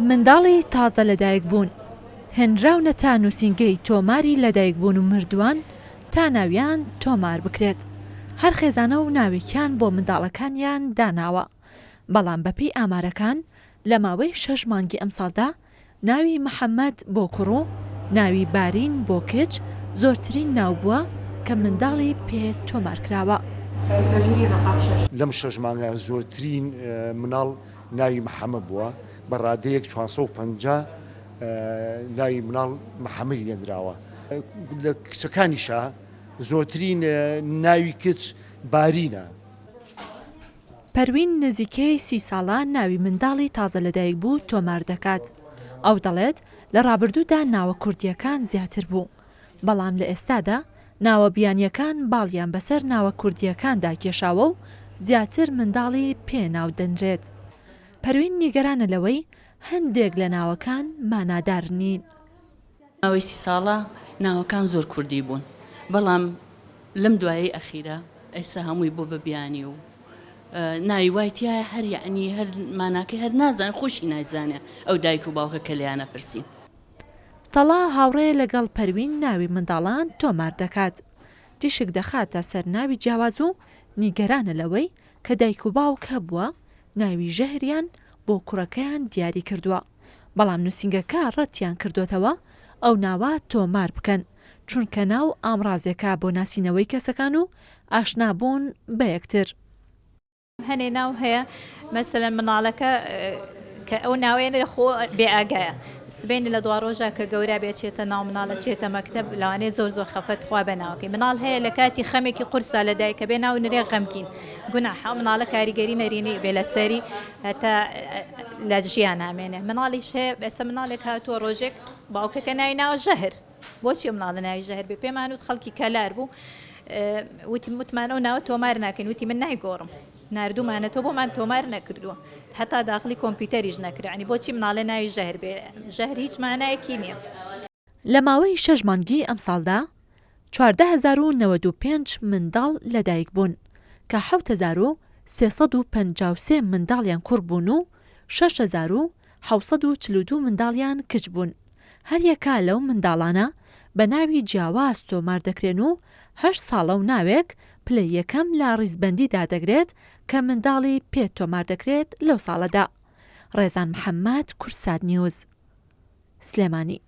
منداڵی تازە لەدایک بوون هێنراونەتە نووسینگەی تۆماری لەدایکبوون و مردووان تا ناویان تۆمار بکرێت. هەر خێزانە و ناوێکیان بۆ منداڵەکانیان داناوە، بەڵام بەپێی ئامارەکان لە ماوەی 6 مانگی ئەمساڵدا ناوی محەممەد بۆ کوڕ و ناوی بارین بۆ کچ زۆرترین ناو بووە کە منداڵی پێ تۆمارکراوە. لەم 6 مانگە زۆرترین مناڵ ناوی محەممەد بووە، بە ڕادەیەک 450 ناوی مناڵ محەممەدی لێنراوە. لە کچەکانیشە زۆرترین ناوی کچ بارینە. پەروین نزیکەی 30 ساڵە ناوی منداڵی تازە لەدایک بوو تۆمار دەکات. ئەو دەڵێت لە ڕابردوودا ناوە کوردیەکان زیاتر بوو، بەڵام لە ئێستادا ناوە بیانیەکان باڵیان بەسەر ناوە کوردیەکاندا کێشاوە و زیاتر منداڵی پێ ناو دەنرێت. پەروین نیگەرانە لەوەی هەندێک لە ناوەکان مانادار نین. ناوەی 30 ساڵە ناوەکان زۆر کوردی بوون، بەڵام لەم دوایی ئەخیرە ئێستا هەمووی بۆ بەبیانی و ناوی وایتیە هەر یعنی هەر ماناکە هەر نازان خۆشی نایزانێ ئەو دایک و باوکە کە لیانە پرسین. تەڵا هاوڕێ لەگەڵ پەروین ناوی منداڵان تۆمار دەکات. دیشک دەخاتە سەر ناوی جیاواز و نیگەرانە لەوەی کە دایک و باوکە بووە ناوی ژەهریان بۆ کوڕەکەیان دیاری کردووە، بەڵام نووسینگەکە ڕەتیان کردوتەوە ئەو ناوە تۆمار بکەن، چونکە ناو ئامڕازێکە بۆ ناسینەوەی کەسەکان و ئاشنابوون بە یەکتر. هەنێ ناو هەیە مەسەلەن مناڵەکە کە ئەو ناوێنە خۆ بێ ئاگایە سبێنی لە دوا ڕۆژە کە گەورە بێچێتە ناو مناڵە چێتە مەکتەب لەوانەیە زۆر خەفەت خوا بە ناوکەی مناڵ هەیە لە کاتی خەمێکی قورسا لە دایکە بێ ناو نرێ غەمگین گوناحە مناڵە کاریگەری نەرینی بێ لە سەری هەتا لە ژیان نامێنێ. مناڵیش هەیە ئێستا مناڵێک هاتووە ڕۆژێک باوکەکە ناوی ناوە ژەهر. بۆچی مناڵە ناوی ژەهر بێ؟ پێمان وت خەڵکی کەلار بوو وتی متمانە و ناوە تۆمار ناکەین، وتی من نایگۆڕم نردوومانە تۆ بۆمان تۆمار نەکردووە هەتا داخلی کۆمپیوتەریش نەکرانی بۆچی مناڵە ناوی ژەهر بێ؟ ژەهر هیچ مانایەکی نییە. لە ماوەی 6 مانگی ئەمساڵدا 14095 منداڵ لەدایک بوون کە 7353 منداڵیان کوڕ بوون و 6742 منداڵیان کچ بوون. هەر یەکا لەو منداڵانە بە ناوی جیاواز تۆمار دەکرێن و 8 ساڵە و ناوێک پلەی یەکەم لە ڕیزبەندیدا دەگرێت کە منداڵی پێ تۆمار دەکرێت لەو ساڵەدا. ڕێزان محەممەد، کورسات نیوز، سلێمانی.